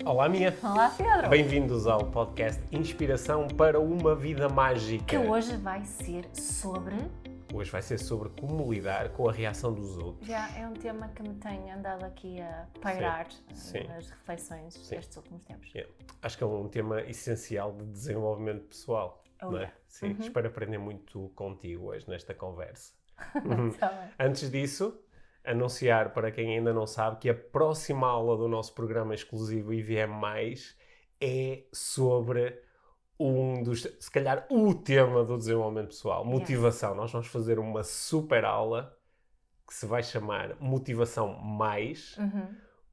Olá, Mia. Olá, Pedro. Bem-vindos ao podcast Inspiração para uma Vida Mágica. Que hoje vai ser sobre... Hoje vai ser sobre como lidar com a reação dos outros. Já é um tema que me tem andado aqui a pairar Sim. nas reflexões destes últimos tempos. Acho que é um tema essencial de desenvolvimento pessoal. Não é? Yeah. Sim, espero aprender muito contigo hoje nesta conversa. Tá bem. Antes disso, anunciar para quem ainda não sabe que a próxima aula do nosso programa exclusivo IVM+, é sobre se calhar, o tema do desenvolvimento pessoal, motivação. Nós vamos fazer uma super aula que se vai chamar Motivação Mais,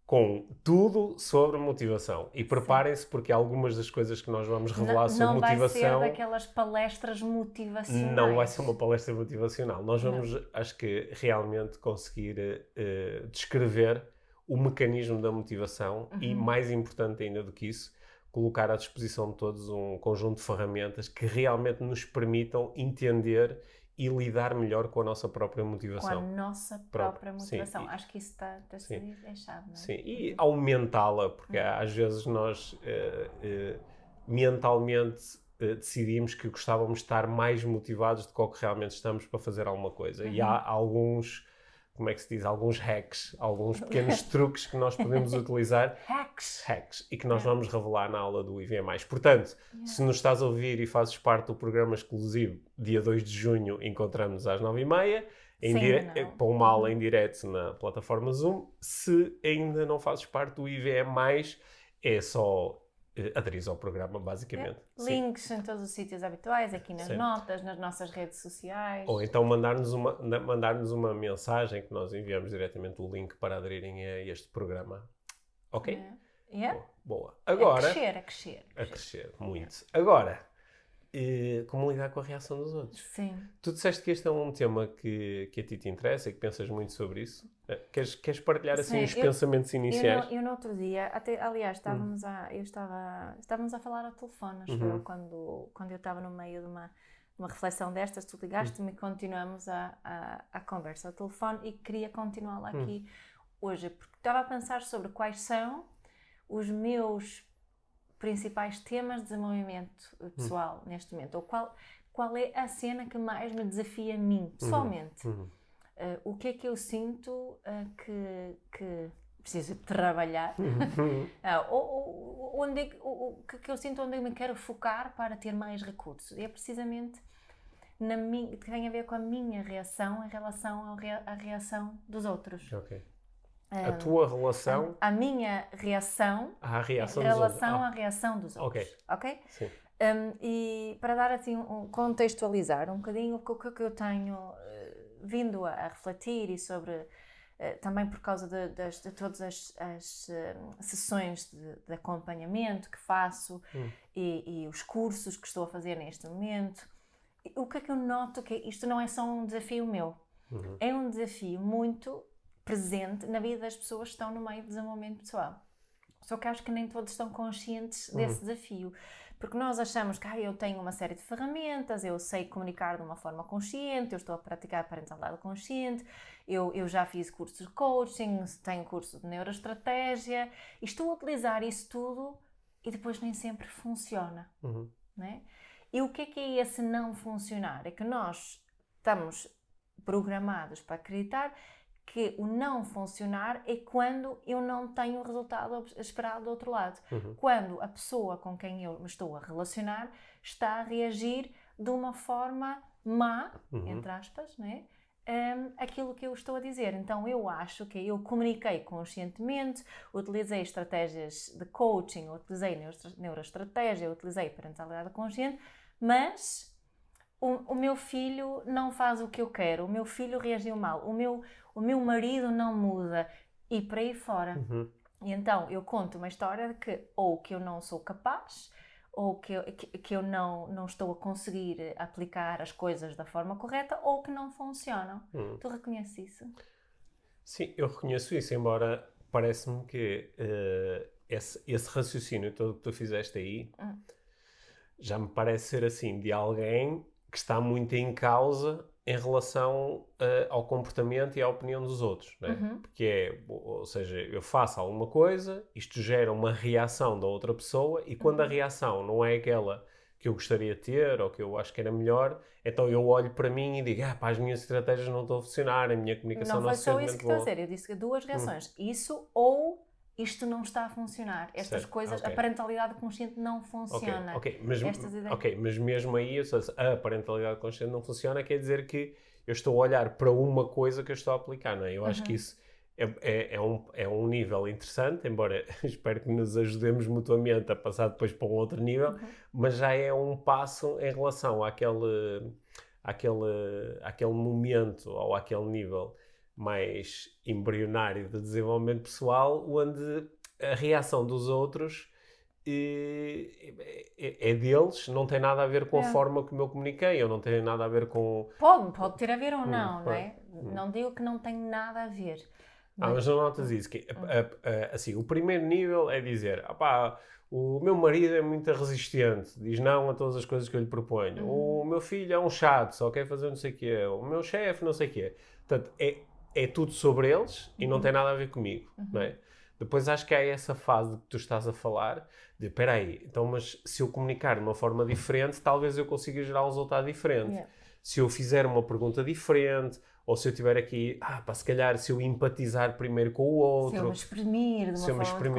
com tudo sobre motivação. E preparem-se porque algumas das coisas que nós vamos revelar sobre motivação... Não vai ser daquelas palestras motivacionais. Não vai ser uma palestra motivacional. Nós vamos, acho que, realmente conseguir descrever o mecanismo da motivação e, mais importante ainda do que isso, colocar à disposição de todos um conjunto de ferramentas que realmente nos permitam entender e lidar melhor com a nossa própria motivação. Com a nossa própria motivação. Sim, acho que isso está a ser deixado, não é? Sim, e aumentá-la, porque às vezes nós mentalmente decidimos que gostávamos de estar mais motivados do que o que realmente estamos para fazer alguma coisa. E há alguns, como é que se diz, alguns hacks, alguns pequenos truques que nós podemos utilizar. Hacks. E que nós vamos revelar na aula do IVM+. Portanto, se nos estás a ouvir e fazes parte do programa exclusivo, dia 2 de junho, encontramos-nos às 9h30, para uma aula em direto na plataforma Zoom. Se ainda não fazes parte do IVM+, é só aderir ao programa, basicamente. Links em todos os sítios habituais, aqui nas notas, nas nossas redes sociais. Ou então mandar-nos uma mensagem que nós enviamos diretamente o link para aderirem a este programa. Ok? Boa. Agora, a crescer. Muito. Agora, como lidar com a reação dos outros? Sim. Tu disseste que este é um tema que a ti te interessa e que pensas muito sobre isso. Queres partilhar assim os pensamentos iniciais? Eu no outro dia, aliás, estávamos a falar ao telefone, acho eu, quando eu estava no meio de uma reflexão destas, tu ligaste-me e continuamos a conversa ao telefone e queria continuá-la aqui hoje, porque estava a pensar sobre quais são os meus principais temas de desenvolvimento pessoal neste momento, ou qual é a cena que mais me desafia a mim, pessoalmente. O que é que eu sinto que preciso trabalhar, o que eu sinto onde eu me quero focar para ter mais recursos. E é precisamente que tem a ver com a minha reação em relação à reação dos outros. Ok. A tua relação... A minha reação em relação à reação dos outros. Ok? Sim. E para dar assim, contextualizar um bocadinho o que eu tenho vindo a refletir e sobre, também por causa de todas as sessões de acompanhamento que faço e os cursos que estou a fazer neste momento, o que é que eu noto que isto não é só um desafio meu, é um desafio muito presente na vida das pessoas que estão no meio do desenvolvimento pessoal. Só que acho que nem todos estão conscientes desse desafio. Porque nós achamos que eu tenho uma série de ferramentas, eu sei comunicar de uma forma consciente, eu estou a praticar parentalidade consciente, eu já fiz cursos de coaching, tenho curso de neuroestratégia, e estou a utilizar isso tudo e depois nem sempre funciona. Né? E o que é esse não funcionar? É que nós estamos programados para acreditar que o não funcionar é quando eu não tenho o resultado esperado do outro lado. Quando a pessoa com quem eu me estou a relacionar está a reagir de uma forma má, entre aspas, né? Aquilo que eu estou a dizer. Então eu acho que eu comuniquei conscientemente, utilizei estratégias de coaching, utilizei neuroestratégia, utilizei parentalidade consciente, mas o meu filho não faz o que eu quero, o meu filho reagiu mal, o meu marido não muda e por aí fora. E então eu conto uma história de que ou que eu não sou capaz ou que eu não estou a conseguir aplicar as coisas da forma correta ou que não funcionam. Tu reconheces isso? Sim, eu reconheço isso, embora parece-me que esse raciocínio todo que tu fizeste aí já me parece ser assim, de alguém que está muito em causa em relação ao comportamento e à opinião dos outros, né? Porque ou seja, eu faço alguma coisa, isto gera uma reação da outra pessoa e quando a reação não é aquela que eu gostaria de ter ou que eu acho que era melhor, então eu olho para mim e digo, pá, as minhas estratégias não estão a funcionar, a minha comunicação Não não é foi só isso suficientemente que estou a boa. dizer, eu disse que duas reações. Isso ou isto não está a funcionar. Estas Certo, coisas, ok. a parentalidade consciente não funciona. Ok, mas mesmo aí, ou seja, a parentalidade consciente não funciona, quer dizer que eu estou a olhar para uma coisa que eu estou a aplicar, não é? Eu acho que isso é um nível interessante, embora espero que nos ajudemos mutuamente a passar depois para um outro nível, mas já é um passo em relação àquele momento ou àquele nível mais embrionário de desenvolvimento pessoal, onde a reação dos outros é deles, não tem nada a ver com a forma como eu comuniquei, ou não tem nada a ver com... Pode ter a ver ou não, não pode. é? Não digo que não tem nada a ver. Mas não notas isso, que assim, o primeiro nível é dizer, o meu marido é muito resistente, diz não a todas as coisas que eu lhe proponho. O meu filho é um chato, só quer fazer não sei o quê. O meu chefe não sei o quê. Portanto, é tudo sobre eles e não tem nada a ver comigo, não é? Depois acho que há essa fase que tu estás a falar de, espera aí, então, mas se eu comunicar de uma forma diferente, talvez eu consiga gerar um resultado diferente. Yeah. Se eu fizer uma pergunta diferente, ou se eu tiver aqui, se calhar se eu empatizar primeiro com o outro, Se eu me exprimir de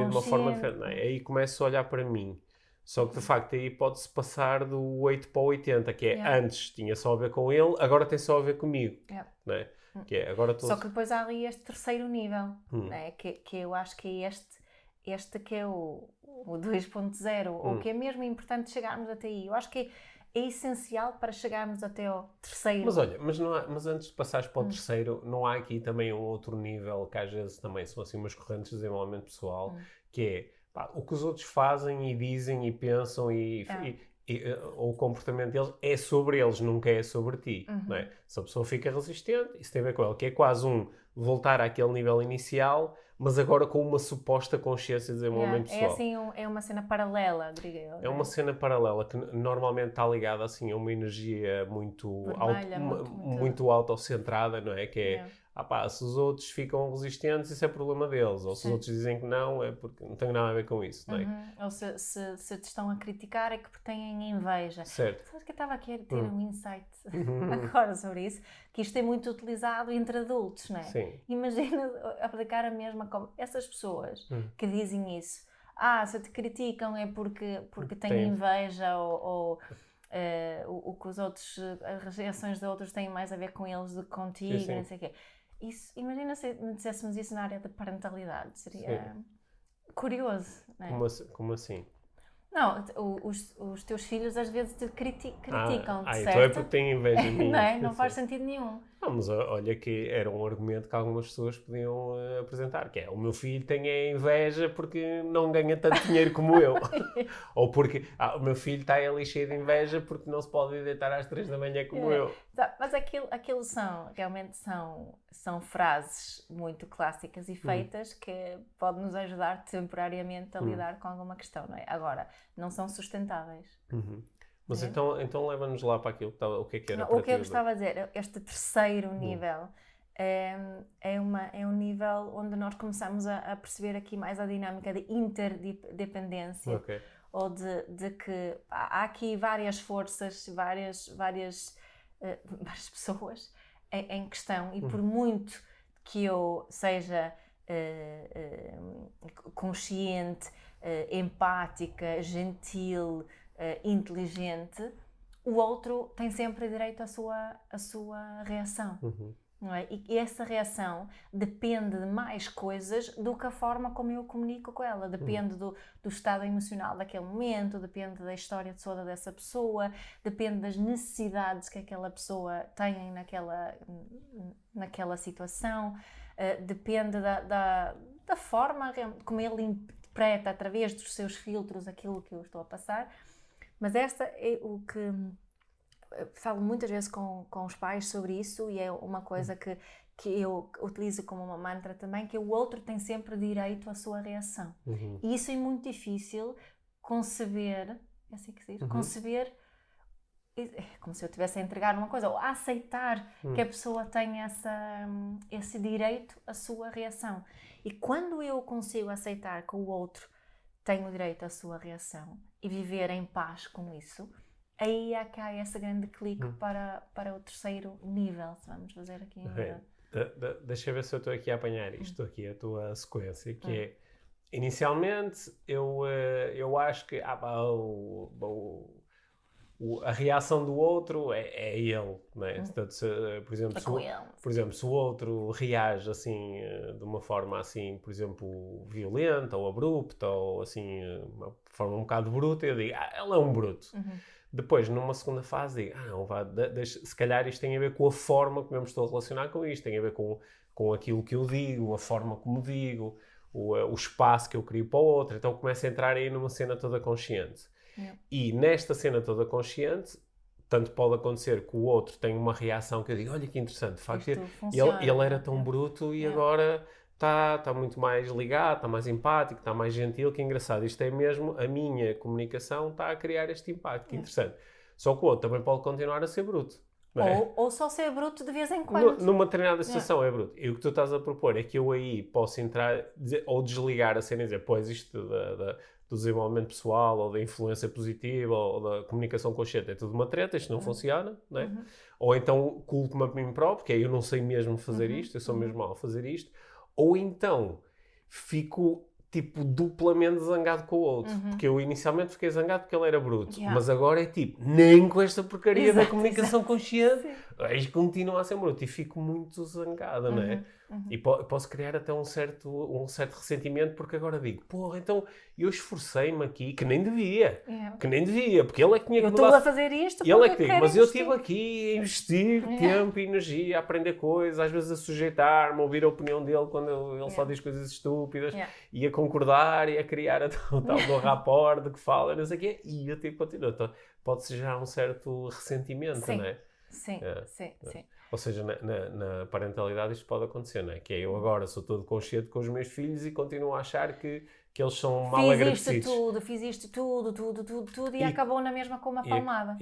uma forma diferente, não é? Aí começo a olhar para mim. Só que de facto aí pode-se passar do 8 para o 80, que é antes tinha só a ver com ele, agora tem só a ver comigo. Não é? Que é, agora Só que depois há ali este terceiro nível, né? que eu acho que é este que é o 2.0, ou que é mesmo importante chegarmos até aí. Eu acho que é essencial para chegarmos até ao terceiro. Mas olha, mas antes de passares para o terceiro, não há aqui também um outro nível que às vezes também são assim umas correntes de desenvolvimento pessoal, que é o que os outros fazem e dizem e pensam ou o comportamento deles é sobre eles, nunca é sobre ti, não é? Se a pessoa fica resistente, isso tem a ver com ela, que é quase voltar àquele nível inicial, mas agora com uma suposta consciência de desenvolvimento pessoal. É assim, é uma cena paralela, diria eu. É uma cena paralela que normalmente está ligada assim, a uma energia muito autocentrada, não é? Que é, se os outros ficam resistentes, isso é problema deles. Ou se os outros dizem que não, é porque não tem nada a ver com isso, não é? Ou se te estão a criticar é que têm inveja. Certo. Sabes que eu estava aqui a ter um insight agora sobre isso, que isto é muito utilizado entre adultos, não é? Sim. Imagina aplicar a mesma como essas pessoas que dizem isso. Se te criticam é porque têm inveja ou o que os outros, as reações de outros têm mais a ver com eles do que contigo, Sim. não sei o quê. Isso, imagina se me disséssemos isso na área da parentalidade, seria curioso, não é? Como assim? Não, os teus filhos às vezes te criticam-te, certo? Então é porque têm inveja de mim. Não é? Não faz sentido nenhum. Mas olha que era um argumento que algumas pessoas podiam apresentar, que é, o meu filho tem inveja porque não ganha tanto dinheiro como eu. Ou porque, o meu filho está ali cheio de inveja porque não se pode ir deitar às 3 da manhã como eu. Mas aquilo realmente são frases muito clássicas e feitas que podem nos ajudar temporariamente a lidar com alguma questão, não é? Agora, não são sustentáveis. Mas então leva-nos lá para aquilo o que é que era não, para o que eu gostava de dizer, este terceiro nível é um nível onde nós começamos a perceber aqui mais a dinâmica de interdependência, ou de que há aqui várias forças, várias pessoas em questão, e por muito que eu seja consciente, empática, gentil, inteligente, o outro tem sempre direito à sua reação. Não é? E essa reação depende de mais coisas do que a forma como eu comunico com ela. Depende do estado emocional daquele momento, depende da história toda dessa pessoa, depende das necessidades que aquela pessoa tem naquela situação, depende da forma como ele interpreta através dos seus filtros aquilo que eu estou a passar. Mas esta é o que falo muitas vezes com os pais sobre isso, e é uma coisa que eu utilizo como uma mantra também, que o outro tem sempre direito à sua reação. E isso é muito difícil conceber, é assim que se diz, conceber é como se eu estivesse a entregar uma coisa, ou a aceitar que a pessoa tem esse direito à sua reação. E quando eu consigo aceitar que o outro tem o direito à sua reação e viver em paz com isso, aí é que há esse grande clique para o terceiro nível, se vamos fazer aqui em Ok. Deixa eu ver se eu estou aqui a apanhar isto, aqui a tua sequência, que é, inicialmente, eu acho que a reação do outro é ele, não é? Portanto, por exemplo, com ele. por exemplo, se o outro reage assim, de uma forma assim, por exemplo, violenta ou abrupta ou assim, uma forma um bocado bruta, eu digo, ele é um bruto. Depois, numa segunda fase, digo, não, se calhar isto tem a ver com a forma como eu me estou a relacionar com isto, tem a ver com aquilo que eu digo, a forma como digo, o espaço que eu crio para o outro. Então começo a entrar aí numa cena toda consciente. E nesta cena toda consciente, tanto pode acontecer que o outro tenha uma reação que eu digo, olha que interessante, de facto, ele era tão bruto e agora está muito mais ligado, está mais empático, está mais gentil, que engraçado. Isto é mesmo, a minha comunicação está a criar este impacto, que interessante. Só que o outro também pode continuar a ser bruto. Ou só ser bruto de vez em quando. Numa determinada situação é bruto. E o que tu estás a propor é que eu aí posso entrar ou desligar a cena e dizer, pois isto do desenvolvimento pessoal ou da influência positiva ou da comunicação consciente é tudo uma treta, isto não funciona, não é? Ou então culpo-me a mim próprio, que é eu não sei mesmo fazer isto, eu sou mesmo mal a fazer isto, ou então fico tipo duplamente zangado com o outro, porque eu inicialmente fiquei zangado porque ele era bruto, mas agora é tipo, nem com esta porcaria da comunicação consciente, isto continua a ser bruto e fico muito zangada, não é? E posso criar até um certo ressentimento, porque agora digo, porra, então eu esforcei-me aqui, que nem devia, porque ele é que tinha que eu mudar. estou a fazer isto Ele é que porque tem, mas eu estive aqui a investir tempo e energia, a aprender coisas, às vezes a sujeitar-me, a ouvir a opinião dele quando ele só diz coisas estúpidas, e a concordar e a criar o tal do rapport de que fala, não sei o quê, e eu tipo continuo. Então, pode-se gerar um certo ressentimento, não é? Sim. Ou seja, na parentalidade isto pode acontecer, não é? Que é eu agora sou todo consciente com os meus filhos e continuo a achar que eles são mal agradecidos. Fiz isto tudo e acabou na mesma com uma palmada.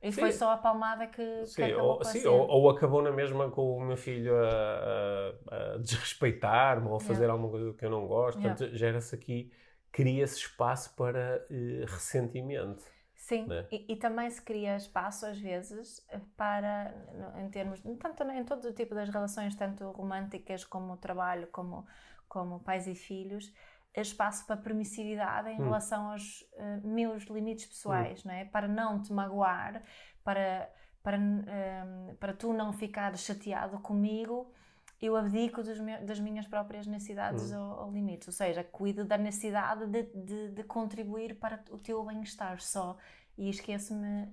E foi só a palmada que acabou com a cena. Ou acabou na mesma com o meu filho a desrespeitar-me ou a fazer alguma coisa que eu não gosto. Portanto, gera-se aqui, cria-se espaço para ressentimento. Sim, e também se cria espaço às vezes para, em termos, tanto em todo o tipo das relações, tanto românticas como trabalho, como pais e filhos, espaço para permissividade em relação aos meus limites pessoais, não é? Para não te magoar, para tu não ficares chateado comigo, eu abdico das minhas próprias necessidades ou limites, ou seja, cuido da necessidade de contribuir para o teu bem-estar só e esqueço-me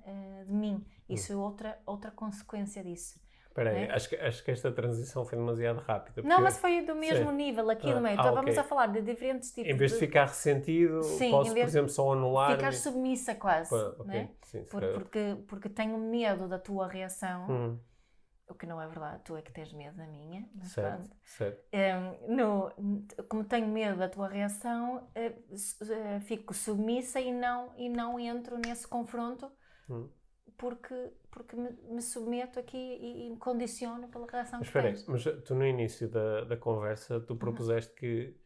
de mim. Isso é outra consequência disso. Espera aí, acho que esta transição foi demasiado rápida. Não, mas foi do mesmo nível aqui no meio. Então vamos a falar de diferentes tipos. Em vez de ficar ressentido, posso, por exemplo, só anular. Ficar submissa quase. Né? Porque tenho medo da tua reação. O que não é verdade, tu é que tens medo da minha. Mas certo. Como tenho medo da tua reação, fico submissa e não entro nesse confronto porque me submeto aqui e me condiciono pela reação que tens. Mas tu no início da conversa, tu propuseste que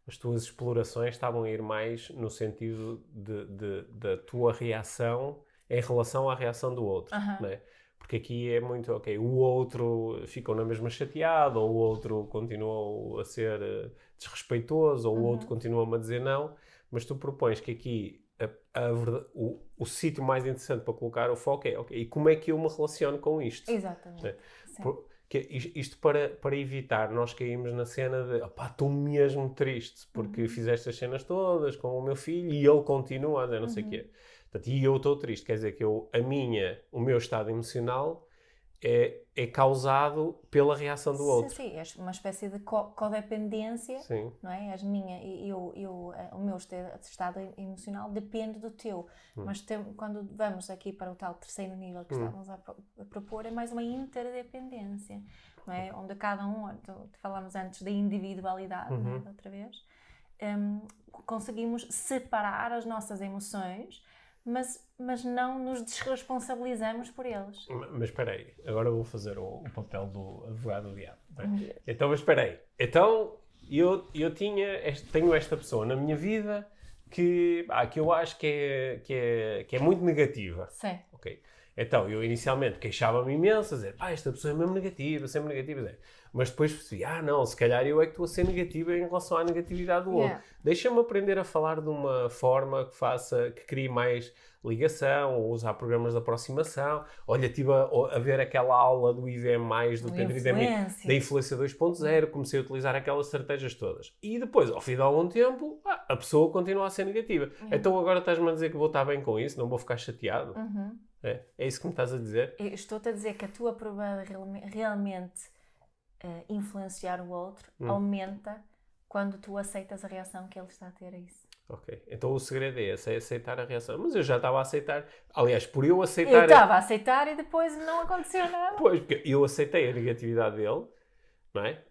as tuas explorações estavam a ir mais no sentido da tua reação em relação à reação do outro, não é? Porque aqui é muito, o outro ficou na mesma chateado, ou o outro continuou a ser desrespeitoso, ou o outro continuou-me a dizer não, mas tu propões que aqui o sítio mais interessante para colocar o foco é, e como é que eu me relaciono com isto? Exatamente. É? Isto para evitar nós caímos na cena de, estou mesmo triste, porque fizeste as cenas todas com o meu filho e ele continua a dizer não sei o quê. Portanto, e eu estou triste, quer dizer que o meu estado emocional é causado pela reação do outro. Sim, é uma espécie de codependência, não é? O meu estado emocional depende do teu, mas quando vamos aqui para o tal terceiro nível que estávamos a propor, é mais uma interdependência, não é? Onde cada um, falámos antes da individualidade, não é? Da outra vez, conseguimos separar as nossas emoções, mas não nos desresponsabilizamos por eles. Mas espera aí, agora eu vou fazer o papel do advogado do diabo. Então, mas espera aí. Então, eu tenho esta pessoa na minha vida que eu acho que é muito negativa. Sim. Ok. Então, eu inicialmente queixava-me imenso, a dizer, esta pessoa é mesmo negativa, sempre negativa. Mas depois percebi, não, se calhar eu é que estou a ser negativa em relação à negatividade do outro. Deixa-me aprender a falar de uma forma que crie mais ligação, ou usar programas de aproximação. Olha, estive a ver aquela aula do IVM+, do Pedro e da Influência 2.0, comecei a utilizar aquelas estratégias todas. E depois, ao fim de algum tempo, a pessoa continua a ser negativa. Então agora estás-me a dizer que vou estar bem com isso, não vou ficar chateado? É isso que me estás a dizer? Eu estou-te a dizer que a tua probabilidade de realmente influenciar o outro aumenta quando tu aceitas a reação que ele está a ter a isso. Ok. Então o segredo é esse, é aceitar a reação. Mas eu já estava a aceitar. Aliás, por eu aceitar... Eu estava a aceitar e depois não aconteceu nada. Pois, porque eu aceitei a negatividade dele, não é?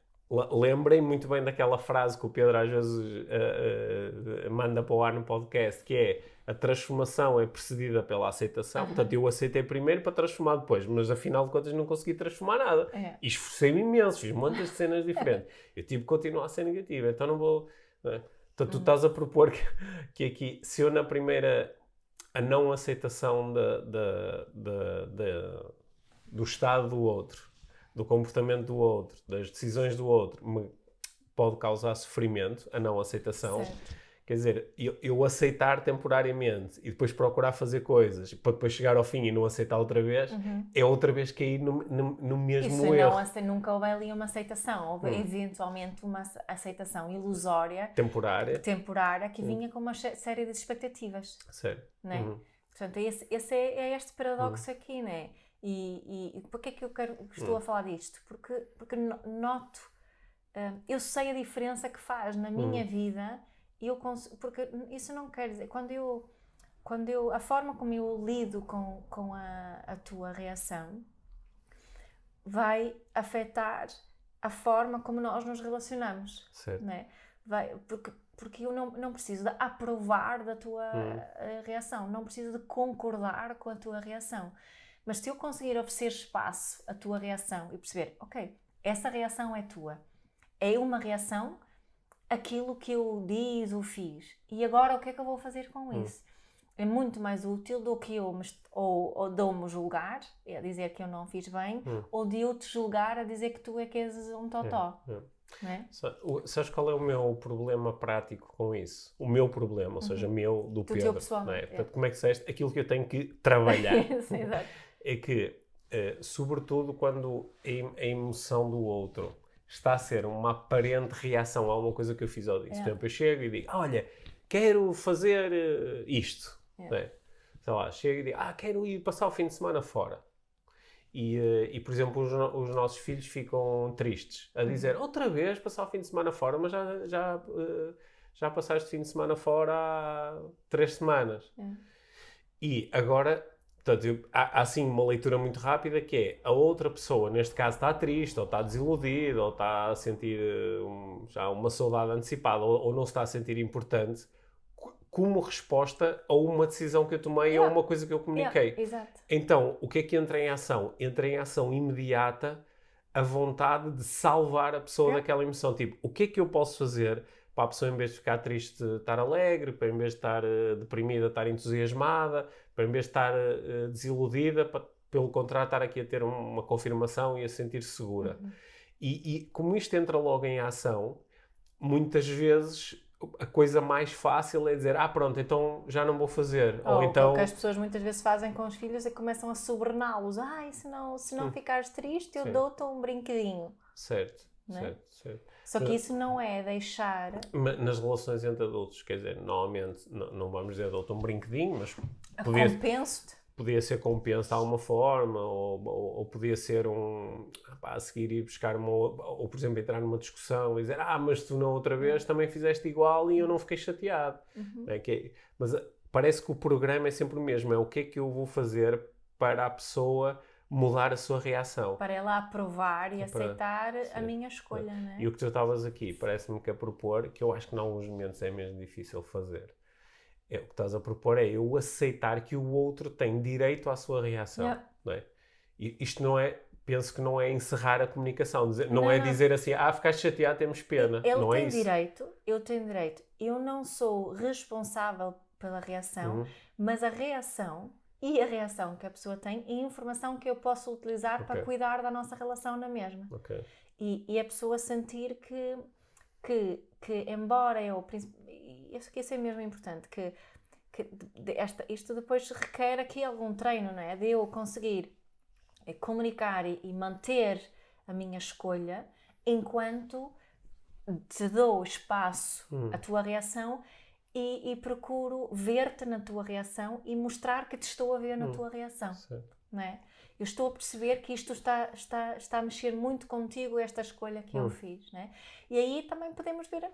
Lembrei muito bem daquela frase que o Pedro às vezes manda para o ar no podcast, que é: a transformação é precedida pela aceitação. Portanto, eu aceitei primeiro para transformar depois, mas afinal de contas não consegui transformar nada. E esforcei-me imenso, fiz muitas cenas diferentes. Eu tive que continuar a ser negativo, então não vou... Não é? Então tu estás a propor que aqui, se eu na primeira, a não aceitação do estado do outro, do comportamento do outro, das decisões do outro, me pode causar sofrimento, a não aceitação. Certo. Quer dizer, eu aceitar temporariamente e depois procurar fazer coisas para depois chegar ao fim e não aceitar outra vez, é outra vez cair no mesmo erro. Nunca houve ali uma aceitação, houve eventualmente uma aceitação ilusória, temporária, que vinha com uma série de expectativas. Certo. Não é? Portanto, esse é este paradoxo aqui, não é? E porquê é que estou a falar disto? Porque noto, eu sei a diferença que faz na minha vida, porque isso não quer dizer, a forma como eu lido com a tua reação vai afetar a forma como nós nos relacionamos. Certo. Não é? Porque eu não preciso de aprovar da tua reação, não preciso de concordar com a tua reação. Mas se eu conseguir oferecer espaço à tua reação e perceber, ok, essa reação é tua, é uma reação aquilo que eu disse ou fiz, e agora o que é que eu vou fazer com isso? É muito mais útil do que eu ou dou-me julgar, a dizer que eu não fiz bem, ou de eu te julgar a dizer que tu é que és um totó. Não é? Sabes qual é o meu problema prático com isso? O meu problema, ou seja, meu, do Pedro. Teu pessoal, não é? Portanto, como é que disseste? Aquilo que eu tenho que trabalhar. Sim, exato. É que, sobretudo quando a emoção do outro está a ser uma aparente reação a uma coisa que eu fiz ou disse. Por exemplo, eu chego e digo, olha, quero fazer isto. Não é? Sei lá, chego e digo, quero ir passar o fim de semana fora. E por exemplo, os nossos filhos ficam tristes a dizer, outra vez passar o fim de semana fora, mas já passaste o fim de semana fora há 3 semanas. E agora... Portanto, há assim uma leitura muito rápida que é a outra pessoa, neste caso, está triste, ou está desiludida, ou está a sentir já uma saudade antecipada, ou não se está a sentir importante, como resposta a uma decisão que eu tomei ou a uma coisa que eu comuniquei. Exato. Então, o que é que entra em ação? Entra em ação imediata a vontade de salvar a pessoa daquela emoção. Tipo, o que é que eu posso fazer para a pessoa, em vez de ficar triste, estar alegre, para em vez de estar deprimida, estar entusiasmada, para em vez de estar desiludida, para, pelo contrário, estar aqui a ter uma confirmação e a sentir-se segura. E como isto entra logo em ação, muitas vezes a coisa mais fácil é dizer, pronto, então já não vou fazer. Ou então... O que as pessoas muitas vezes fazem com os filhos é que começam a sobrená-los. Se não ficares triste, eu dou-te um brinquedinho. Certo. Só que isso não é deixar... Nas relações entre adultos, quer dizer, normalmente, não vamos dizer dou-te um brinquedinho, mas... Compenso-te. Podia ser compenso de alguma forma, ou podia ser a seguir ir buscar ou por exemplo entrar numa discussão e dizer, mas tu na outra vez também fizeste igual e eu não fiquei chateado. Mas parece que o programa é sempre o mesmo, é o que é que eu vou fazer para a pessoa mudar a sua reação. Para ela aprovar e aceitar a Sim. minha escolha, não é? E o que tu estavas aqui, parece-me que a propor, que eu acho que em alguns momentos é mesmo difícil fazer. O que estás a propor é eu aceitar que o outro tem direito à sua reação. Yeah. Não é? E isto não é, penso que não é encerrar a comunicação, não Não, é não. dizer assim, ficaste chateado, temos pena. Ele Não é tem isso. direito, eu tenho direito. Eu não sou responsável pela reação, mas a reação e a reação que a pessoa tem é informação que eu posso utilizar para cuidar da nossa relação na mesma. Ok. E a pessoa sentir que embora eu acho que isso é mesmo importante, isto depois requer aqui algum treino, não é? De eu conseguir comunicar e manter a minha escolha enquanto te dou espaço à tua reação e procuro ver-te na tua reação e mostrar que te estou a ver na tua reação. Certo. Não é? Eu estou a perceber que isto está a mexer muito contigo, esta escolha que eu fiz. Não é? E aí também podemos ver,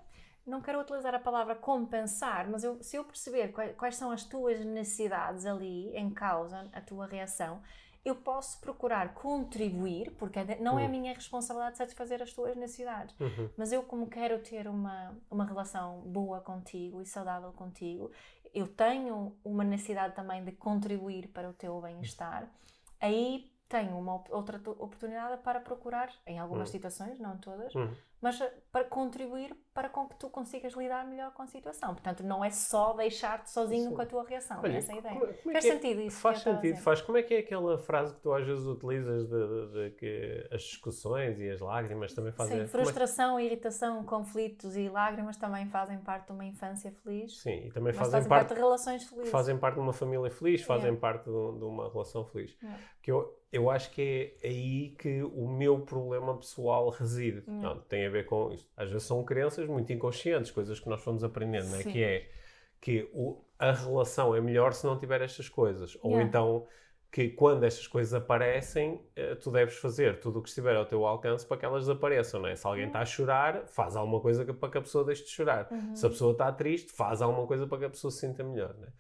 não quero utilizar a palavra compensar, mas se eu perceber quais são as tuas necessidades ali em causa, a tua reação, eu posso procurar contribuir, porque não é a minha responsabilidade satisfazer as tuas necessidades, mas eu, como quero ter uma relação boa contigo e saudável contigo, eu tenho uma necessidade também de contribuir para o teu bem-estar, aí tenho uma outra oportunidade para procurar, em algumas situações, não todas, mas para contribuir para com que tu consigas lidar melhor com a situação. Portanto, não é só deixar-te sozinho com a tua reação. Olha, essa é a ideia. Faz sentido isso? Faz sentido. Faz. Como é que é aquela frase que tu às vezes utilizas de que as discussões e as lágrimas também fazem... Sim, frustração, irritação, conflitos e lágrimas também fazem parte de uma infância feliz. Sim, e também fazem parte de relações felizes. Fazem parte de uma família feliz, fazem parte de uma relação feliz. Que eu acho que é aí que o meu problema pessoal reside. Não, tem a ver com isto. Às vezes são crenças muito inconscientes, coisas que nós fomos aprendendo, não é? Que a relação é melhor se não tiver estas coisas. Ou então que quando estas coisas aparecem, tu deves fazer tudo o que estiver ao teu alcance para que elas desapareçam, não é? Se alguém está a chorar, faz alguma coisa para que a pessoa deixe de chorar. Se a pessoa está triste, faz alguma coisa para que a pessoa se sinta melhor, não é?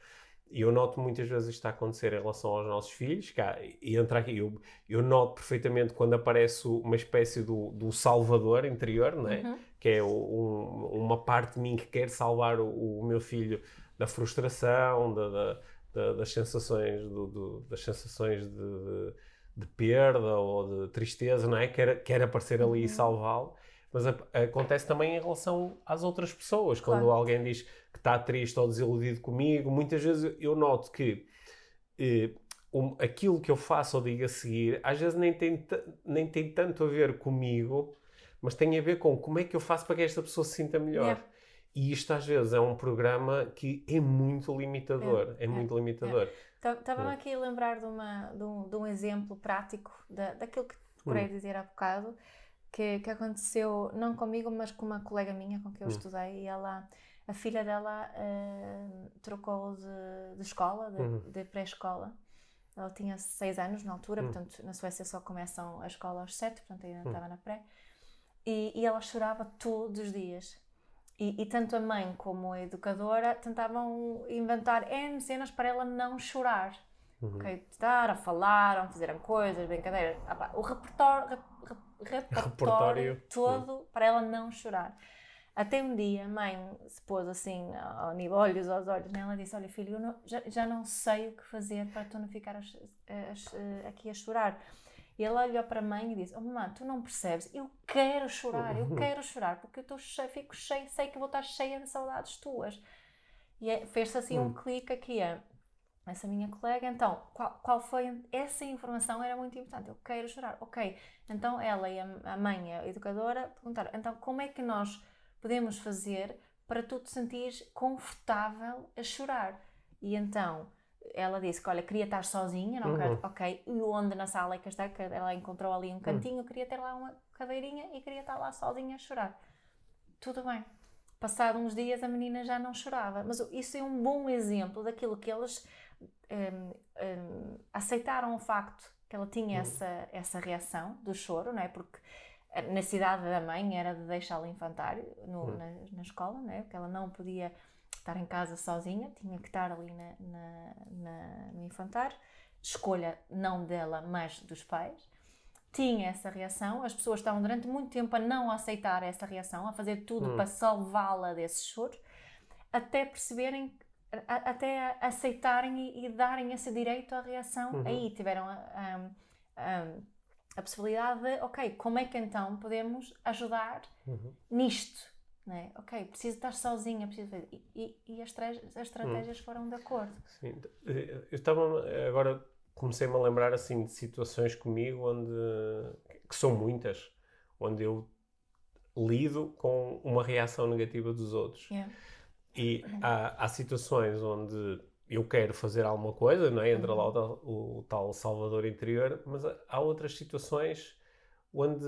E eu noto muitas vezes isto a acontecer em relação aos nossos filhos, e entra aqui, eu noto perfeitamente quando aparece uma espécie do salvador interior, não é? Que é uma parte de mim que quer salvar o meu filho da frustração, das sensações, das sensações de perda ou de tristeza, não é? Quer aparecer ali e salvá-lo. Mas acontece também em relação às outras pessoas. Claro. Quando alguém diz que está triste ou desiludido comigo, muitas vezes eu noto que aquilo que eu faço ou digo a seguir, às vezes nem tem tanto a ver comigo, mas tem a ver com como é que eu faço para que esta pessoa se sinta melhor. E isto às vezes é um programa que é muito limitador. Muito limitador. Estava-me aqui a lembrar de um exemplo prático daquilo que procurei dizer há bocado, que aconteceu, não comigo, mas com uma colega minha com quem eu estudei, e a filha dela trocou de escola, de pré-escola. Ela tinha 6 anos na altura, portanto na Suécia só começam a escola aos 7, portanto ainda estava na pré, e ela chorava todos os dias. E tanto a mãe como a educadora tentavam inventar N cenas para ela não chorar. Estar a falar, a fazer coisas, brincadeiras. O repertório todo para ela não chorar. Até um dia a mãe se pôs assim, olhos aos olhos, né? Ela disse: olha filho, eu já não sei o que fazer para tu não ficar aqui a chorar. E ela olhou para a mãe e disse: oh mamãe, tu não percebes, eu quero chorar, porque eu fico cheia, sei que vou estar cheia de saudades tuas. E fez-se assim um clique aqui, essa minha colega. Então, qual foi essa informação? Era muito importante, eu quero chorar. Ok, então ela e a mãe, a educadora, perguntaram: então como é que nós podemos fazer para tu te sentires confortável a chorar? E então ela disse que, olha, queria estar sozinha, não quero, ok, e onde na sala é que está, que ela encontrou ali um cantinho, queria ter lá uma cadeirinha e queria estar lá sozinha a chorar. Tudo bem. Passado uns dias a menina já não chorava, mas isso é um bom exemplo daquilo que eles aceitaram o facto que ela tinha essa reação do choro, não é? Porque a necessidade da mãe era de deixá-la infantário na escola, não é? Porque ela não podia estar em casa sozinha, tinha que estar ali no infantário, escolha não dela, mas dos pais, tinha essa reação, as pessoas estavam durante muito tempo a não aceitar essa reação, a fazer tudo para salvá-la desse choro, até perceberem, até aceitarem e darem esse direito à reação. Aí tiveram a possibilidade de, ok, como é que então podemos ajudar nisto? Né? Ok, preciso estar sozinha, preciso fazer. E as estratégias foram de acordo. Sim. Eu estava agora, comecei-me a lembrar assim de situações comigo que são muitas, onde eu lido com uma reação negativa dos outros. Yeah. E há situações onde eu quero fazer alguma coisa, não é? Entra lá o tal salvador interior, mas há outras situações onde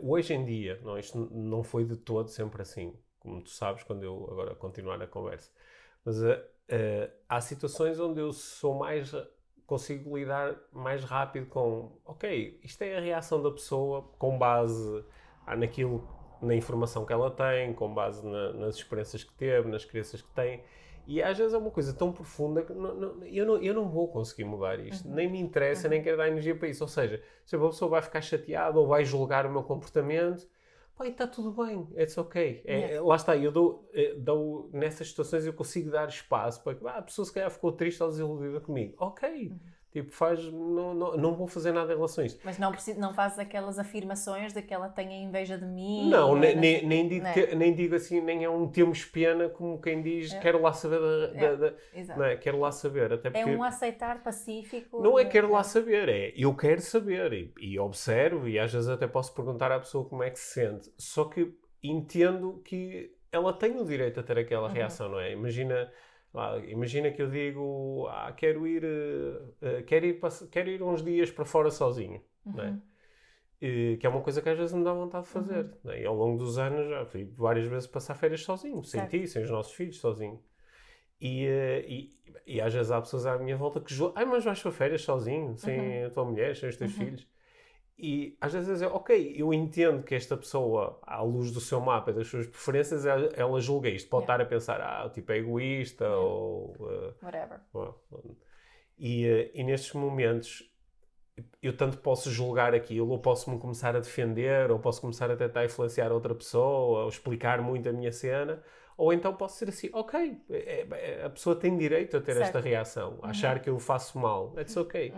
hoje em dia, não, isto não foi de todo sempre assim, como tu sabes, quando eu agora continuar a conversa, mas há situações onde eu consigo lidar mais rápido com, ok, isto é a reação da pessoa com base na informação que ela tem, com base nas experiências que teve, nas crenças que tem. E às vezes é uma coisa tão profunda que eu não vou conseguir mudar isto. Nem me interessa, nem quero dar energia para isso. Ou seja, se a pessoa vai ficar chateada ou vai julgar o meu comportamento, pá, está tudo bem, it's ok. Lá está, eu dou nessas situações eu consigo dar espaço para que a pessoa se calhar ficou triste ou desiludida comigo. Ok. Tipo, não vou fazer nada em relação a isto. Mas não fazes aquelas afirmações de que ela tenha inveja de mim? Não, nem digo assim, nem é um temos pena como quem diz quero lá saber não é? Quero lá saber. Até porque é um aceitar pacífico. Não é quero lá saber, é eu quero saber e observo e às vezes até posso perguntar à pessoa como é que se sente. Só que entendo que ela tem o direito a ter aquela reação, não é? Imagina que eu digo, quero ir uns dias para fora sozinho, não é? Que é uma coisa que às vezes me dá vontade de fazer. Né? E ao longo dos anos já fui várias vezes passar férias sozinho, sem ti, sem os nossos filhos, sozinho. E às vezes há pessoas à minha volta que julgam, mas vais para férias sozinho, sem a tua mulher, sem os teus filhos. E às vezes ok, eu entendo que esta pessoa, à luz do seu mapa e das suas preferências, ela julga isto. Pode estar a pensar, o tipo é egoísta ou... whatever. E nestes momentos, eu tanto posso julgar aquilo, ou posso-me começar a defender, ou posso começar a tentar influenciar outra pessoa, ou explicar muito a minha cena, ou então posso ser assim, ok, a pessoa tem direito a ter esta reação, achar que eu faço mal, it's ok.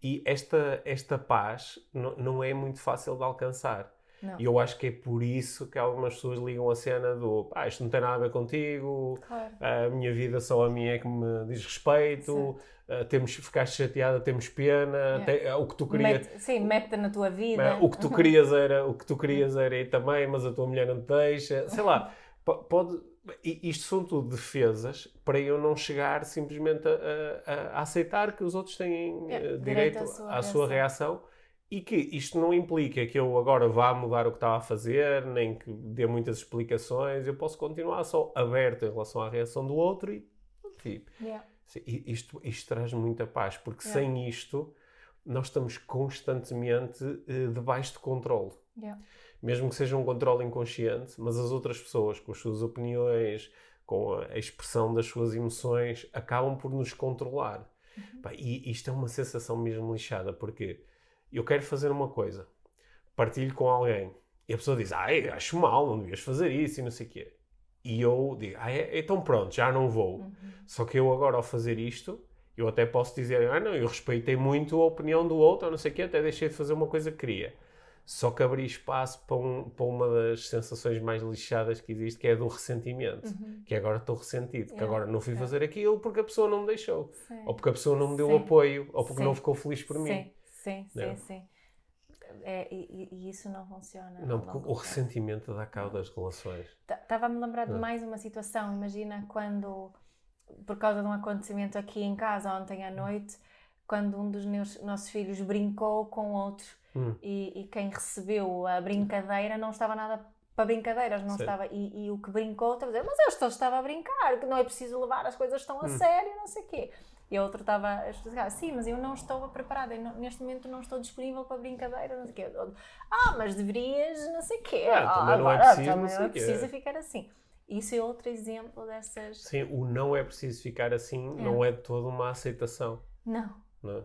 E esta paz não é muito fácil de alcançar. Não. E eu acho que é por isso que algumas pessoas ligam a cena do isto não tem nada a ver contigo, claro. A minha vida só a mim é que me diz respeito, ficaste chateada, temos pena, o que tu querias... Mete na tua vida. O que tu querias era ir também, mas a tua mulher não te deixa, sei lá, isto são tudo defesas para eu não chegar simplesmente a aceitar que os outros têm direito à sua reação. E que isto não implica que eu agora vá mudar o que estava a fazer, nem que dê muitas explicações. Eu posso continuar só aberto em relação à reação do outro isto traz muita paz, porque sem isto nós estamos constantemente debaixo de controle. Mesmo que seja um controle inconsciente, mas as outras pessoas, com as suas opiniões, com a expressão das suas emoções, acabam por nos controlar. E isto é uma sensação mesmo lixada, porque... eu quero fazer uma coisa, partilho com alguém, e a pessoa diz, acho mal, não devias fazer isso e não sei o quê. E eu digo, então pronto, já não vou. Só que eu agora ao fazer isto, eu até posso dizer, não, eu respeitei muito a opinião do outro, ou não sei o quê, até deixei de fazer uma coisa que queria. Só que abri espaço para uma das sensações mais lixadas que existe, que é do ressentimento. Que agora estou ressentido, que agora não fui fazer aquilo porque a pessoa não me deixou. Ou porque a pessoa não me deu apoio, ou porque não ficou feliz por mim. Sim. E isso não funciona. Não, porque o ressentimento dá cabo das relações. Estava-me a lembrar de mais uma situação. Imagina quando, por causa de um acontecimento aqui em casa ontem à noite, quando um dos nossos filhos brincou com outro e quem recebeu a brincadeira não estava nada para brincadeiras, não estava, e o que brincou estava a dizer, mas eu só estava a brincar, que não é preciso levar as coisas tão a sério, não sei o quê. E a outra estava a explicar, sim, mas eu não estou preparada, neste momento não estou disponível para brincadeira, não sei o quê. Mas deverias, não sei o quê. Também não é preciso, não sei o quê. Precisa ficar assim. Isso é outro exemplo dessas... Sim, o não é preciso ficar assim não é de toda uma aceitação. Não. não é?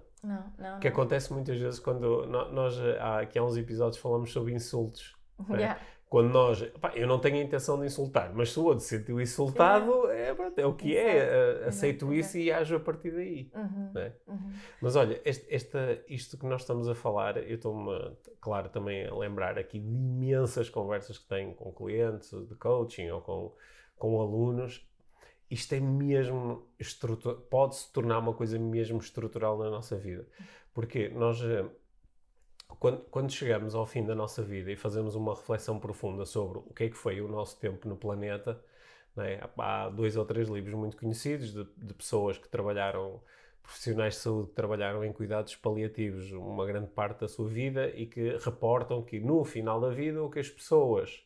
Não. Que acontece muitas vezes quando nós, aqui há uns episódios, falamos sobre insultos. Não é? Yeah. Quando nós, eu não tenho a intenção de insultar, mas se o outro se sentiu insultado, pronto, é o que é, aceito isso e ajo a partir daí. Não é? Mas olha, isto que nós estamos a falar, eu estou-me, claro, também a lembrar aqui de imensas conversas que tenho com clientes de coaching ou com alunos. Isto é mesmo pode-se tornar uma coisa mesmo estrutural na nossa vida. Porque nós, quando chegamos ao fim da nossa vida e fazemos uma reflexão profunda sobre o que é que foi o nosso tempo no planeta, não é? Há 2 ou 3 livros muito conhecidos de pessoas que trabalharam, profissionais de saúde que trabalharam em cuidados paliativos uma grande parte da sua vida e que reportam que no final da vida o que as pessoas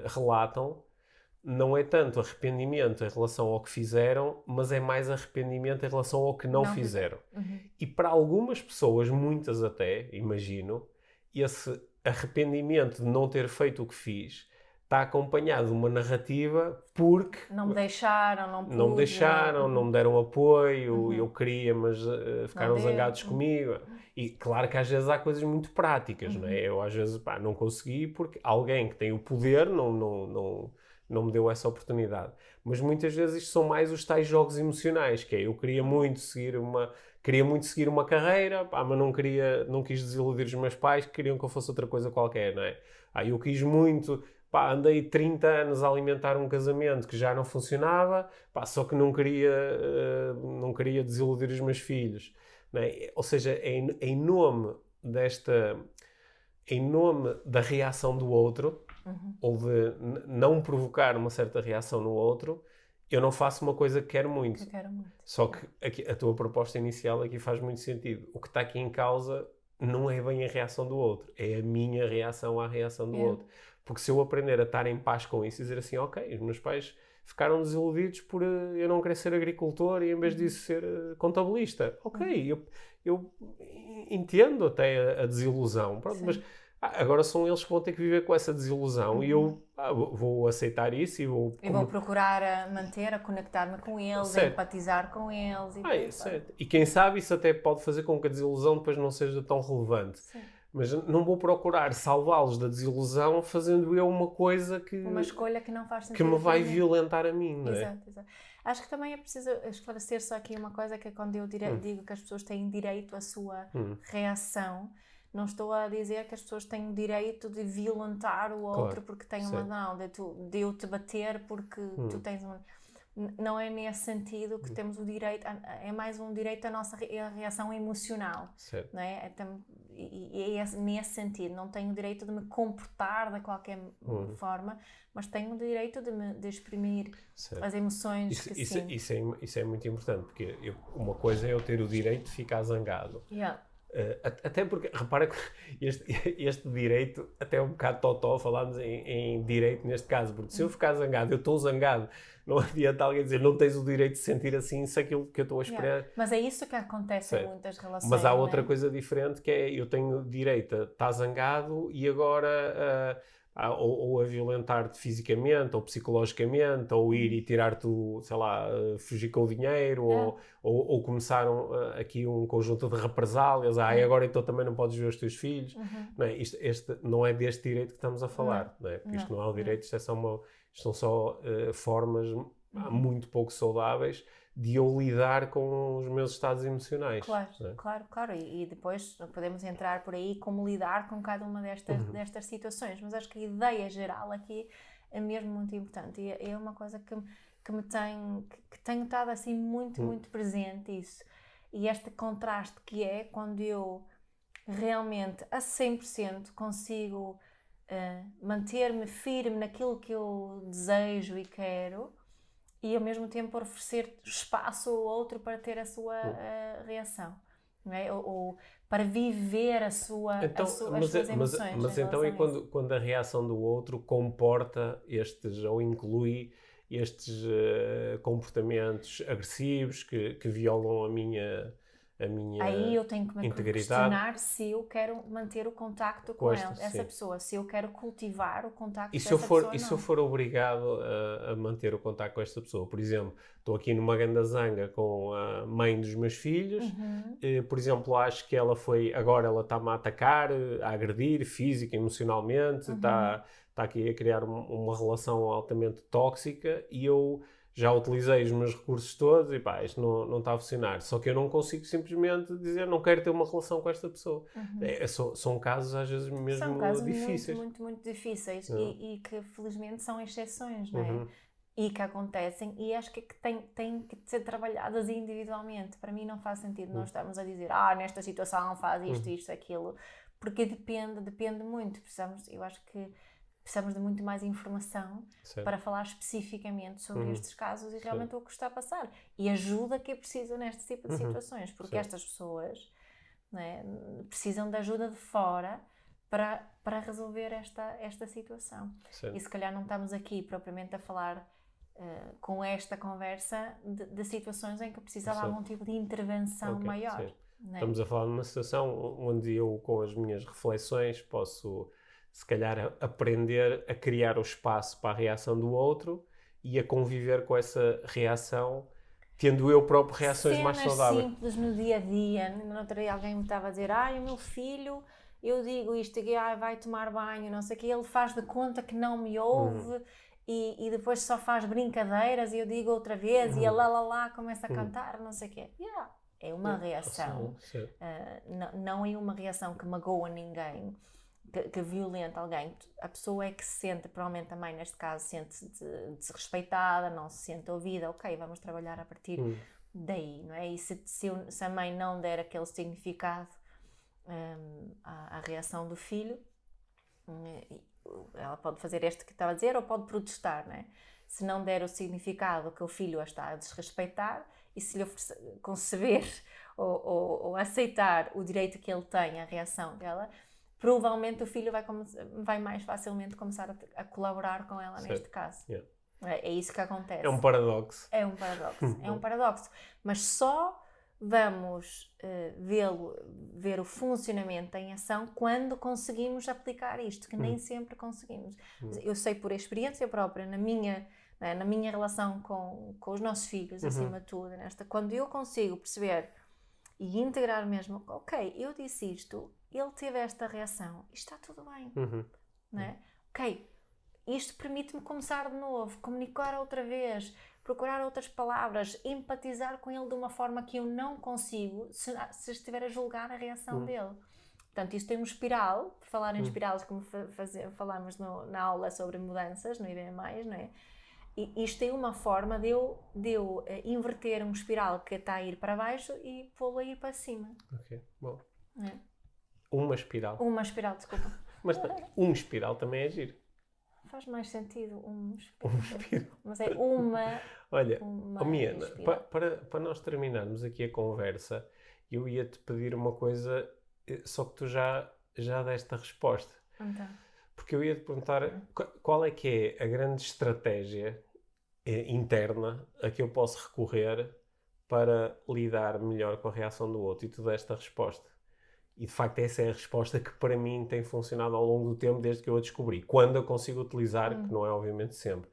relatam não é tanto arrependimento em relação ao que fizeram, mas é mais arrependimento em relação ao que não fizeram. E para algumas pessoas, muitas até, imagino, esse arrependimento de não ter feito o que fiz está acompanhado de uma narrativa porque... Não me deixaram, não pude. Não me deixaram, não me deram apoio, eu queria, mas ficaram zangados comigo. E claro que às vezes há coisas muito práticas, não é? Eu às vezes não consegui porque alguém que tem o poder não me deu essa oportunidade. Mas muitas vezes isto são mais os tais jogos emocionais, que é, eu queria muito seguir uma carreira, mas não quis desiludir os meus pais, que queriam que eu fosse outra coisa qualquer, não é? Eu quis muito, andei 30 anos a alimentar um casamento que já não funcionava, só que não queria desiludir os meus filhos, não é? Ou seja, em nome da reação do outro, ou de não provocar uma certa reação no outro, eu não faço uma coisa que quero muito. Só que a tua proposta inicial aqui faz muito sentido. O que está aqui em causa não é bem a reação do outro, é a minha reação à reação do outro. Porque se eu aprender a estar em paz com isso e dizer assim, ok, os meus pais ficaram desiludidos por eu não querer ser agricultor e em vez disso ser contabilista. Ok, eu entendo até a desilusão, pronto, mas agora são eles que vão ter que viver com essa desilusão e eu vou aceitar isso e vou... vou procurar conectar-me com eles, a empatizar com eles. Certo. E quem sabe isso até pode fazer com que a desilusão depois não seja tão relevante. Sim. Mas não vou procurar salvá-los da desilusão fazendo eu uma coisa que... Uma escolha que não faz sentido. Que me vai violentar a mim, não é? Exato. Acho que também é preciso esclarecer só aqui uma coisa, que é quando eu digo que as pessoas têm direito à sua reação, não estou a dizer que as pessoas têm o direito de violentar o outro porque têm uma... Não, de eu te bater porque tu tens uma... Não é nesse sentido que temos o direito, é mais um direito à nossa reação emocional, não é? E é nesse sentido, não tenho o direito de me comportar de qualquer forma, mas tenho o direito de exprimir as emoções que sinto. Isso é muito importante, porque uma coisa é eu ter o direito de ficar zangado. Até porque, repara que este direito, até é um bocado totó, falámos em direito neste caso, porque se eu ficar zangado, eu estou zangado, não adianta alguém dizer não tens o direito de sentir assim se aquilo que eu estou a esperar. Mas é isso que acontece em muitas relações. Mas há outra coisa diferente, que é eu tenho direito a estar zangado e agora... ou a violentar-te fisicamente ou psicologicamente, ou ir e tirar-te, sei lá, fugir com o dinheiro, ou começaram aqui um conjunto de represálias, e agora então também não podes ver os teus filhos. Não é? Este não é deste direito que estamos a falar, não é? Porque isto não é o direito, isto são só formas muito pouco saudáveis de eu lidar com os meus estados emocionais. Claro. E depois podemos entrar por aí como lidar com cada uma destas situações. Mas acho que a ideia geral aqui é mesmo muito importante. E é uma coisa que tenho estado assim muito presente isso. E este contraste que é quando eu realmente a 100% consigo manter-me firme naquilo que eu desejo e quero, e ao mesmo tempo oferecer espaço ao outro para ter a sua reação, não é? Ou para viver as suas emoções. Mas então é quando a reação do outro comporta ou inclui estes comportamentos agressivos que violam a a minha Aí eu tenho que me integridade. questionar se eu quero manter o contacto com essa Sim. pessoa, se eu quero cultivar o contacto E com se eu essa for, pessoa e ou se eu não. for obrigado a manter o contacto com esta pessoa? Por exemplo, estou aqui numa grande zanga com a mãe dos meus filhos, por exemplo, acho que agora ela está-me a atacar, a agredir, física, emocionalmente, está aqui a criar uma relação altamente tóxica e eu já utilizei os meus recursos todos e pá, isto não está a funcionar. Só que eu não consigo simplesmente dizer não quero ter uma relação com esta pessoa. São casos às vezes mesmo São casos difíceis. muito difíceis e que felizmente são exceções, não é? E que acontecem e acho que têm que ser trabalhadas individualmente. Para mim não faz sentido nós estarmos a dizer nesta situação faz isto, aquilo, porque depende muito. Eu acho que precisamos de muito mais informação para falar especificamente sobre estes casos e realmente o que está a passar. E ajuda que é preciso neste tipo de situações, porque estas pessoas, não é, precisam de ajuda de fora para resolver esta situação. E se calhar não estamos aqui propriamente a falar com esta conversa de situações em que precisava algum tipo de intervenção maior. Não é? Estamos a falar de uma situação onde eu, com as minhas reflexões, posso, se calhar, aprender a criar o espaço para a reação do outro e a conviver com essa reação, tendo eu próprio reações mais saudáveis. Simples no dia a dia. No outro dia alguém me estava a dizer: o meu filho, eu digo isto aqui, vai tomar banho, não sei o que, ele faz de conta que não me ouve. E depois só faz brincadeiras e eu digo outra vez e a lá começa a cantar, não sei o quê. É uma reação, não é uma reação que magoa ninguém, que violenta alguém. A pessoa é que se sente, provavelmente também neste caso, sente-se desrespeitada, não se sente ouvida. Ok, vamos trabalhar a partir daí, não é? E se a mãe não der aquele significado à reação do filho, ela pode fazer este que estava a dizer ou pode protestar, não é? Se não der o significado que o filho a está a desrespeitar e se lhe conceber ou aceitar o direito que ele tem à reação dela, provavelmente o filho vai mais facilmente começar a colaborar com ela neste caso. É isso que acontece. É um paradoxo. É um paradoxo. Mas só vamos ver o funcionamento em ação quando conseguimos aplicar isto, que nem sempre conseguimos. Eu sei por experiência própria, na minha relação com os nossos filhos, acima de tudo, quando eu consigo perceber e integrar mesmo, ok, eu disse isto, ele teve esta reação, isto está tudo bem, não é? Ok, isto permite-me começar de novo, comunicar outra vez, procurar outras palavras, empatizar com ele de uma forma que eu não consigo se estiver a julgar a reação dele. Portanto, isto tem uma espiral, por falar em espirais, como falámos na aula sobre mudanças, no IBM+, não é? E isto tem uma forma de eu inverter uma espiral que está a ir para baixo e pô-lo a ir para cima. Ok, bom. É. Uma espiral. Uma espiral, desculpa. Mas espiral também é giro. Faz mais sentido espiral. Mas é uma. Olha, uma Miana, para nós terminarmos aqui a conversa, eu ia-te pedir uma coisa, só que tu já deste a resposta. Então. Porque eu ia-te perguntar qual é que é a grande estratégia interna a que eu posso recorrer para lidar melhor com a reação do outro. E tu deste a resposta. E de facto essa é a resposta que para mim tem funcionado ao longo do tempo desde que eu a descobri. Quando eu consigo utilizar, que não é obviamente sempre,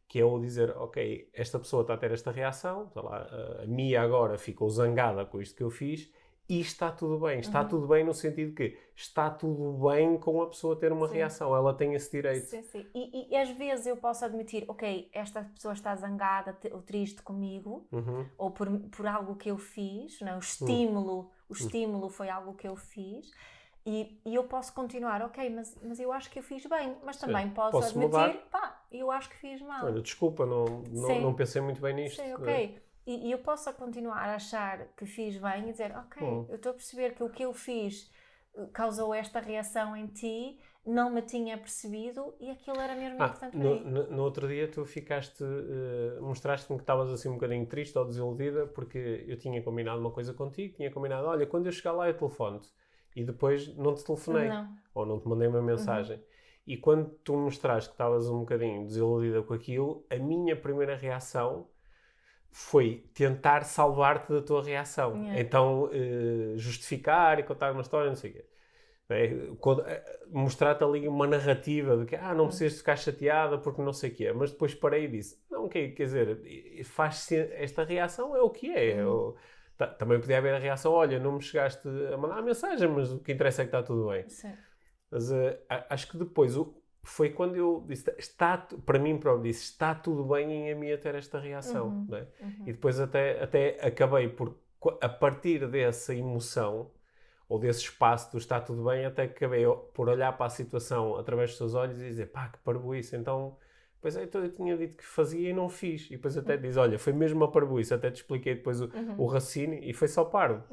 que é o dizer, ok, esta pessoa está a ter esta reação, sei lá, a Mia agora ficou zangada com isto que eu fiz e está tudo bem. Está tudo bem no sentido que está tudo bem com a pessoa ter uma reação, ela tem esse direito. Sim. E às vezes eu posso admitir, ok, esta pessoa está zangada ou triste comigo, ou por algo que eu fiz, não é? O estímulo foi algo que eu fiz, e eu posso continuar, ok, mas eu acho que eu fiz bem, mas também posso admitir, eu acho que fiz mal. Olha, desculpa, não pensei muito bem nisto. Sim, ok. E eu posso continuar a achar que fiz bem e dizer, ok, eu estou a perceber que o que eu fiz causou esta reação em ti, não me tinha percebido e aquilo era mesmo importante para mim. No outro dia tu mostraste-me que estavas assim um bocadinho triste ou desiludida porque eu tinha combinado uma coisa contigo, tinha combinado, olha, quando eu chegar lá eu telefono-te e depois não te telefonei ou não te mandei uma mensagem. E quando tu mostraste que estavas um bocadinho desiludida com aquilo, a minha primeira reação foi tentar salvar-te da tua reação. Yeah. Então, justificar e contar uma história, não sei o quê. Mostrar-te ali uma narrativa de que não precisas ficar chateada porque não sei o quê. Mas depois parei e disse, não, quer dizer, esta reação é o que é. Também podia haver a reação, olha, não me chegaste a mandar a mensagem, mas o que interessa é que está tudo bem. Sim. Mas acho que depois foi quando eu disse, para mim próprio, disse, está tudo bem em mim ter esta reação. Não é? E depois até acabei por, a partir dessa emoção, ou desse espaço do está tudo bem, até que acabei por olhar para a situação através dos seus olhos e dizer, pá, que parboice, então eu tinha dito que fazia e não fiz. E depois até diz, olha, foi mesmo uma parboice, até te expliquei depois o raciocínio e foi só parvo.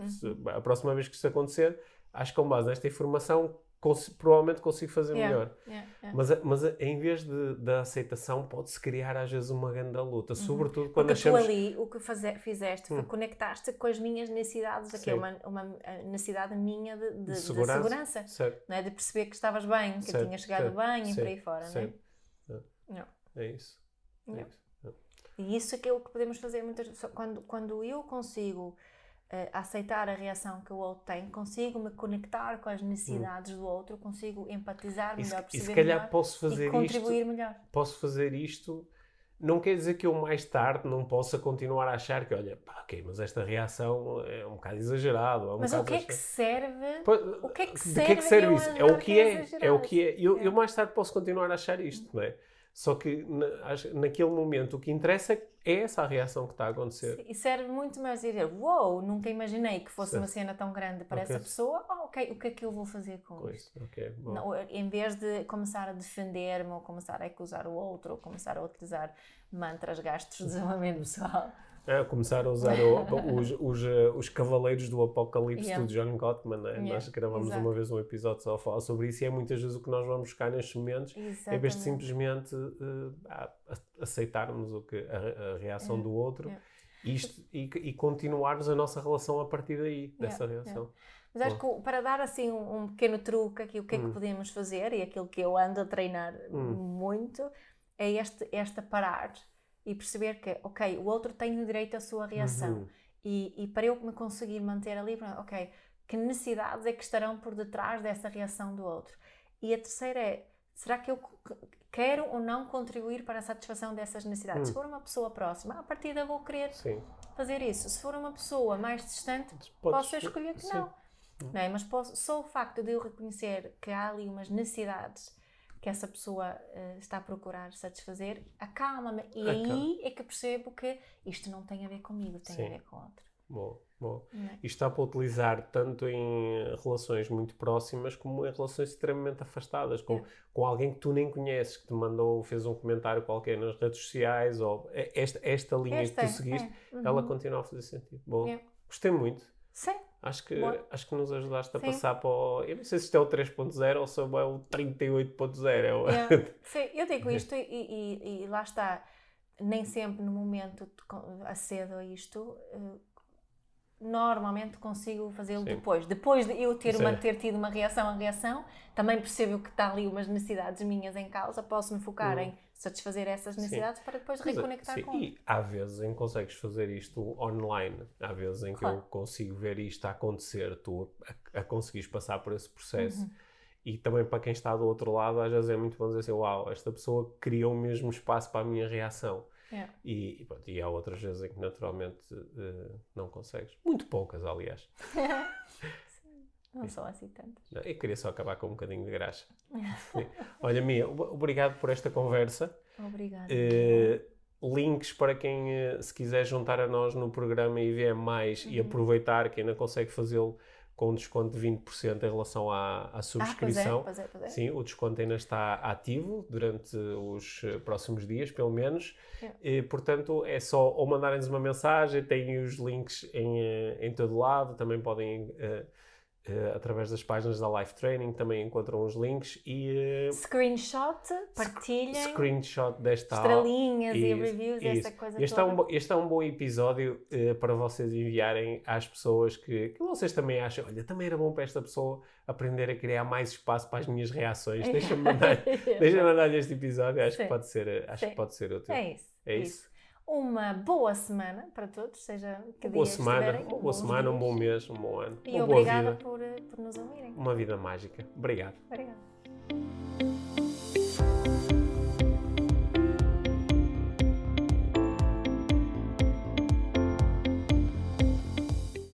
A próxima vez que isto acontecer, acho que com base nesta informação provavelmente consigo fazer melhor. Mas em vez da aceitação pode-se criar às vezes uma grande luta, sobretudo quando porque achamos... tu ali o que fizeste foi conectar-te com as minhas necessidades, aqui é uma necessidade minha de segurança, não é? De perceber que estavas bem, que tinha chegado bem e por aí fora, não é? É isso. E isso é que é o que podemos fazer muitas vezes. Quando eu consigo aceitar a reação que o outro tem, consigo me conectar com as necessidades do outro, consigo empatizar melhor, perceber se calhar melhor posso fazer e contribuir melhor. Posso fazer isto, não quer dizer que eu mais tarde não possa continuar a achar que, olha, mas esta reação é um bocado exagerado. Mas o que é que serve? O que é que serve? De que é que serve isso? É o que é. É o que é. Eu mais tarde posso continuar a achar isto, não é? Só que naquele momento o que interessa é essa a reação que está a acontecer. Sim, e serve muito mais dizer, uou, nunca imaginei que fosse uma cena tão grande para essa pessoa, o que é que eu vou fazer com isto? Não, em vez de começar a defender-me, ou começar a acusar o outro, ou começar a utilizar mantras gastos de desenvolvimento pessoal. Começar a usar os Cavaleiros do Apocalipse do John Gottman, né? Nós gravamos uma vez um episódio só a falar sobre isso e é muitas vezes o que nós vamos buscar nestes momentos, em vez de simplesmente aceitarmos a reação do outro e continuarmos a nossa relação a partir daí, dessa reação. Mas acho que para dar assim um pequeno truque aqui, o que é que podemos fazer, e aquilo que eu ando a treinar muito, é esta parar e perceber que, ok, o outro tem o direito à sua reação. E para eu me conseguir manter ali, ok, que necessidades é que estarão por detrás dessa reação do outro? E a terceira é, será que eu quero ou não contribuir para a satisfação dessas necessidades? Se for uma pessoa próxima, à partida vou querer fazer isso. Se for uma pessoa mais distante, posso escolher que não. Não é? Mas só o facto de eu reconhecer que há ali umas necessidades que essa pessoa está a procurar satisfazer, acalma-me. E aí é que percebo que isto não tem a ver comigo, tem a ver com outro. Bom. Isto está para utilizar tanto em relações muito próximas como em relações extremamente afastadas, com alguém que tu nem conheces, que te fez um comentário qualquer nas redes sociais, ou esta linha que tu seguiste, ela continua a fazer sentido. Bom, gostei muito. Sim. Acho que nos ajudaste a passar para o... Eu não sei se isto é o 3.0 ou se é o 38.0. Sim, eu digo isto e lá está. Nem sempre no momento acedo a isto. Normalmente consigo fazê-lo depois. Depois de eu ter tido uma reação, também percebo que está ali umas necessidades minhas em causa, posso me focar em satisfazer essas necessidades para depois reconectar com E há vezes em que consegues fazer isto online, há vezes em que eu consigo ver isto a acontecer, tu a conseguires passar por esse processo. E também para quem está do outro lado, às vezes é muito bom dizer assim, uau, esta pessoa criou o mesmo espaço para a minha reação. E há outras vezes em que naturalmente não consegues. Muito poucas, aliás. Não são assim tantas. Eu queria só acabar com um bocadinho de graxa. Olha, Mia, obrigado por esta conversa. Obrigada. Links para quem se quiser juntar a nós no programa e ver mais e aproveitar, que ainda consegue fazê-lo com um desconto de 20% em relação à subscrição. Pois é. Sim, o desconto ainda está ativo durante os próximos dias, pelo menos. E, portanto, é só ou mandarem-nos uma mensagem, têm os links em todo lado, também podem... através das páginas da Life Training também encontram os links e screenshot, partilhem screenshot desta estrelinhas e reviews, essa coisa toda. Este é um bom episódio para vocês enviarem às pessoas que vocês também acham, olha, também era bom para esta pessoa aprender a criar mais espaço para as minhas reações. Deixa-me mandar-lhe este episódio, acho que pode ser útil. É isso. uma boa semana para todos, seja que Boa dia semana, estiverem. uma boa bons semana, um dias. bom mês, um bom ano. E Uma boa obrigada vida. por nos ouvirem. Uma vida mágica. Obrigado. Obrigada.